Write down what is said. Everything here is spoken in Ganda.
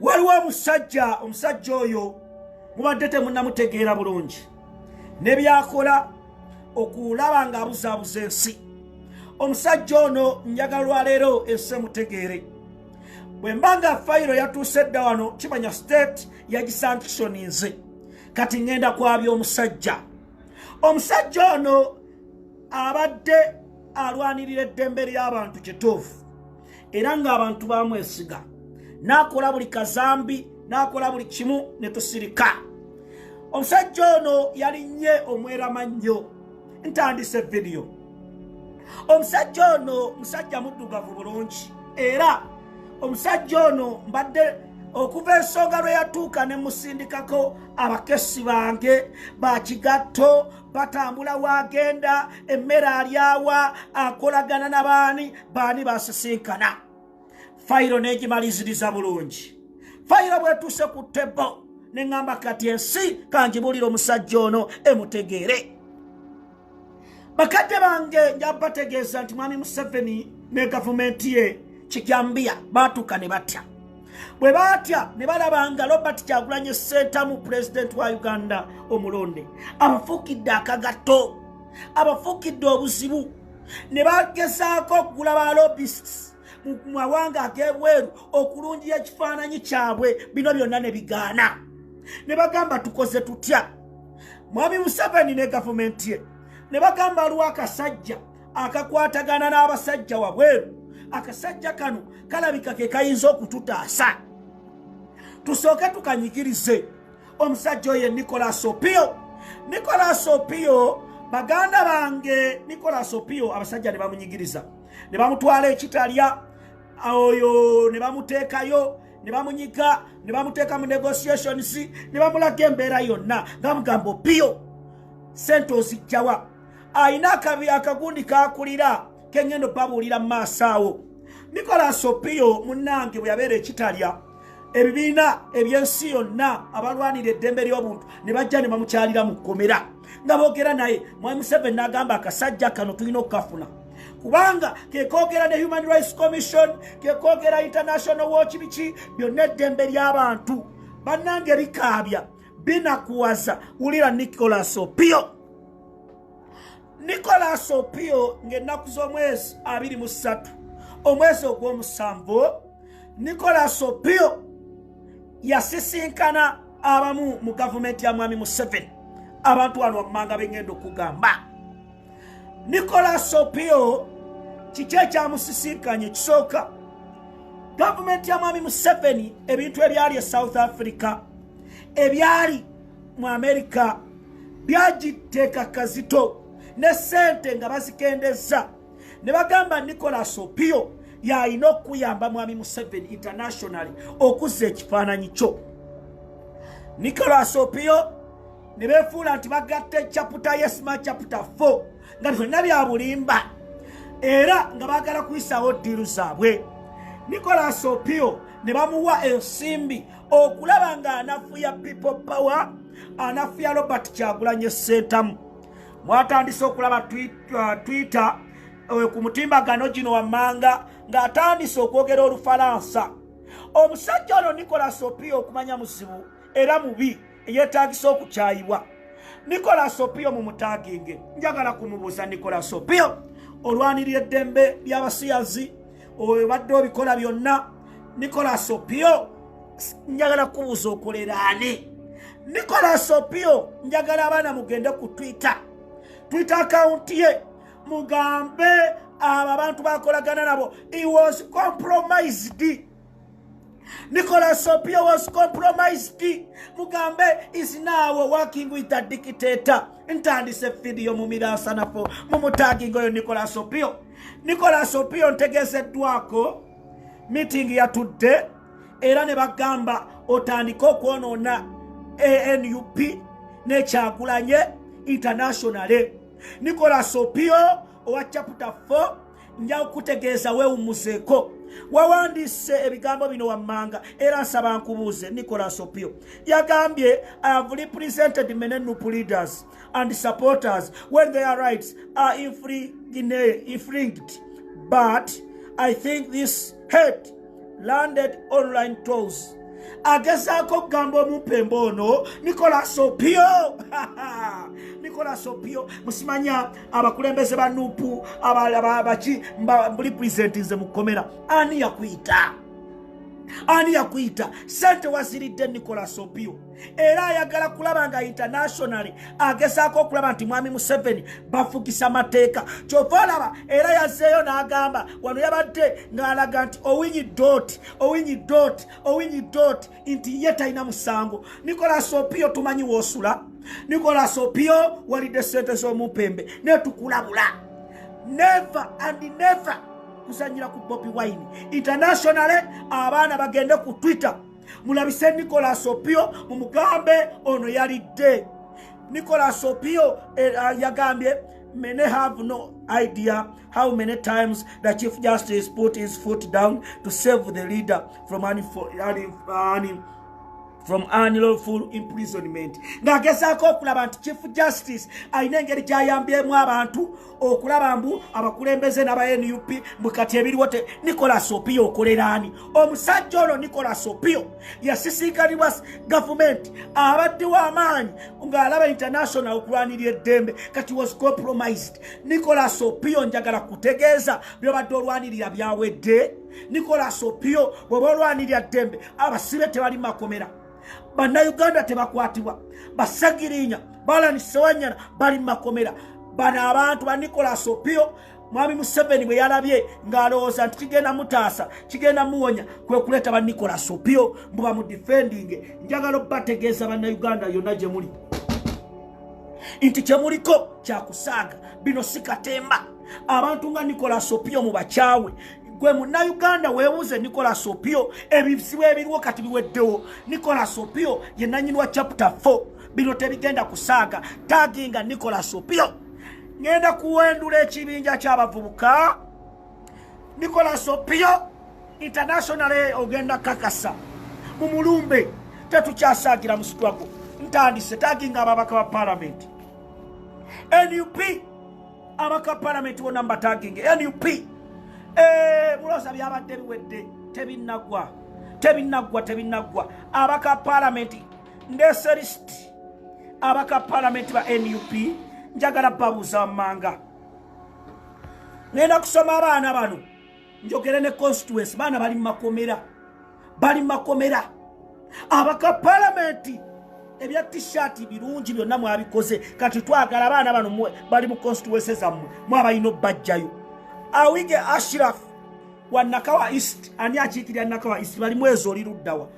waliwo omusajja oyo mubadde temunnamutegeera bulungi ne byakola okulaba ng'abuzaabuza ensi. Omusajja ono njagala lwaleero ensi mutegeere. Bwe mba nga fayiro yatuuse dda wano kimanya state yagisankishoninze kati ngenda kwabya omusajja. Omusajja ono abadde alwanirira eddembe ly'abantu kituufu era ng'abantu bamwesiga. N'akola buli kazambi, n'akola buli kimu ne tusirika. Omusajja ono yalinnye omweramannyo. Ntandise video. Omusajja ono musajja muddugavu bulungi era omusajja ono mbadde okuva ensonga lwe yatuuka ne musindikako abakesi bange bakigatto batambula wagenda emmere alyawa akolagana n'baani basisinkana. Fayiro n'egimaliziriza bulungi. Fayiro bwetuuse ku tebo ne ŋŋamba kati ensi kangibuulira omusajja ono emutegeere. Bakadde bange njabategeeza nti Mwami Museveni ne gavumenti ye Kigambiya baatuuka ne batya. Bwe baatya ne balaba nga Robert Kyagulanyi Ssentamu pulezidenti wa Uganda omulonde abafuukidde akagatto, abafuukidde obuzibu, ne bagezaako okugula ba lobbyists mu mawanga ag'ebweru okulungira ekifaananyi kyabwe. Bino byonna ne bigaana. Ne bagamba tukoze tutya. Mwami Museveni ne gavumenti ye ne bagamba aliwo akasajja akakwatagana n'abasajja wabweru. Akasajja kano kalabika ke kayinza okututaasa. Tusooke tukanyigirize. Omusajja oyo Nicholas Opio. Nicholas Opio baganda bange Nicholas Opio abasajja ne bamunyigiriza. Ne bamutwala ekitalya oyo ne bamuteekayo ne bamunyiga ne bamuteeka mu negotiations ne bamulaga embeera yonna nga bamugamba Opio sente ozijjawa. Ayina akagundi kakulira kengendo babuulira mu maaso awo. Nicholas Opio munnange bwe yabeera ekitalya ebibiina eby'ensi yonna abalwanira eddembe ly'obuntu ne bajja ne bamukyalira mu kkomera nga boogera naye. Mwami Museveni n'agamba akasajja kano tulina okukafuna kubanga kekoogera ne Human Rights Commission, kekoogera International Watch, biki byonna eddembe ly'abantu bannange bikaabya binakuwaza. Wulira Nicholas Opio. Nicholas Opio ng'ennaku z'omwezi 23 omwezi ogw'omusanvu Nicholas Opio yasisinkana abamu mu gavumenti ya Mwami Museveni. Abantu wano wammanga bengenda okugamba Nicholas Opio kiki ekyamusisinkanye kisooka. Gavumenti ya Mwami Museveni ebintu ebyali e South Africa ebyali mu America byagiteeka kazito ne sente nga bazikendeza ne bagamba Nicholas Opio yalina okuyamba Mwami Museveni internationally okuzza ekifaananyi kyo. Nicholas Opio ne beefuula nti bagatta chapter yesima chapter 4 nga byonna bya bulimba era nga baagala kuyisaawo ddiiru zaabwe. Nicholas Opio ne bamuwa ensimbi okulaba nga anafuya people power, anafuya Robert Kyagulanyi Ssentamu. Mwatandise okulaba Twitter ku mutimbagano gino wammanga ng'atandise okwogera Olufalansa. Omusajja ono Nicholas Opio okumanya muzibu era mubi eyeetaagisa okukyayibwa. Nicholas Opio mu mutaaginge njagala kumubuuza Nicholas Opio olwanirira eddembe ly'abasiyazi obadde obikola byonna. Nicholas Opio njagala kubuuza okolera ani? Nicholas Opio njagala abaana mugende ku Twitter account ye mugambe abo abantu bakolagana nabo. He was compromised. Nicholas Opio was compromised. Mugambe is now working with a dictator. Ntandise video mumirasa nafo mumutagingo yo Nicholas Opio. Nicholas Opio ntegezeddwako meeting ya tudde era ne bagamba otandika okwonoona ANUP ne Kyagulanyi internationally. Nicholas Opio owa chapter 4 nja okutegeeza weewumuzeeko. Wawandise ebigambo bino wammanga era nsaba nkubuuze. Nicholas Opio yagambye I have represented many NUP leaders and supporters when their rights are infringed, but I think this hate landed online trolls agezaako kugamba omupembe ono Nicholas Opio. Nicholas Opio musimanya abakulembeze ba Nupu abaki mbuli presentinze mukomera ani yakwita sente waziridde Nicholas Opio era ayagala kulaba nga internationally agezaako okulaba nti mwami Museveni bafugisa mateeka kyova olaba era yazzeeyo n'agamba wano yabadde ng'alaga nti owinyi dot nti ye talina musango. Nicholas Opio tumanyi woosula. Nicholas Opio walidde sente z'omupembe netukulabula never and never kusanyira ku Bobi Wine internationally. Abaana bagende ku Twitter mulabise Nicholas Opio mumugambe ono yalidde. Nicholas Opio yagambye many have no idea how many times the Chief Justice put his foot down to save the leader from unlawful imprisonment. Ngagezaako okulaba nti Chief Justice alina engeri gyayambyemu abantu okulaba mbu abakulembeze n'aba NUP mukati ebiriwo te. Nicholas Opio okolera ani? Omusajja ono Nicholas Opio yasisiikanibwa gavumenti abaddewo amaanyi ng'alaba international okulwanirira eddembe kati was compromised. Nicholas Opio njagala kutegeeza byobadde olwanirira byawedde. Nicholas Opio bw'oba olwanirira ddembe abasibe tebali makomera. Bannayuganda tebakwatibwa. Basagirinya Balani Sewanyana bali makomera. Bano abantu ba Nicholas Opio mwami Museveni bwe yalabye ng'alowooza nti kigenda mutaasa kigenda muwonya kwe kuleeta ba Nicholas Opio mbuba mu defending. Njagala bategeeza bannayuganda yonna gye muli nti kye muliko kyakusaaga. Bino si katemba. Abantu nga Nicholas Opio mu bakyawe. Gwe munnayuganda weebuuze Nicholas Opio ebizibu ebiriwo kati biweddewo. Nicholas Opio ye nannyini chapter 4. Bino tebigenda kusaaga. Taginga Nicholas Opio. Ngenda kuwendula ekibinja ky'abavubuka. Nicholas Opio internationally ogenda kakasa mu mulumbe tetukyasagira mu struggle. Ntandise taginga ababaka ba parliament NUP abaka parliament wonna mbataginge NUP muloza byabadde biwedde tebinnagwa abaka parliament ndese list abaka parliament ba NUP njagala babuuza manga. Ngenda kusoma abaana bano njogere ne constituency baana bali makomera abaka parliament ebya t-shirt birungi byonna mwabikoze kati twagala abaana bano bali mu constituency zammwe mwabayino bajjayo. Awige Ashraf wa Nakawa East ani akiikirira Nakawa East bali mwezo oliruddawa.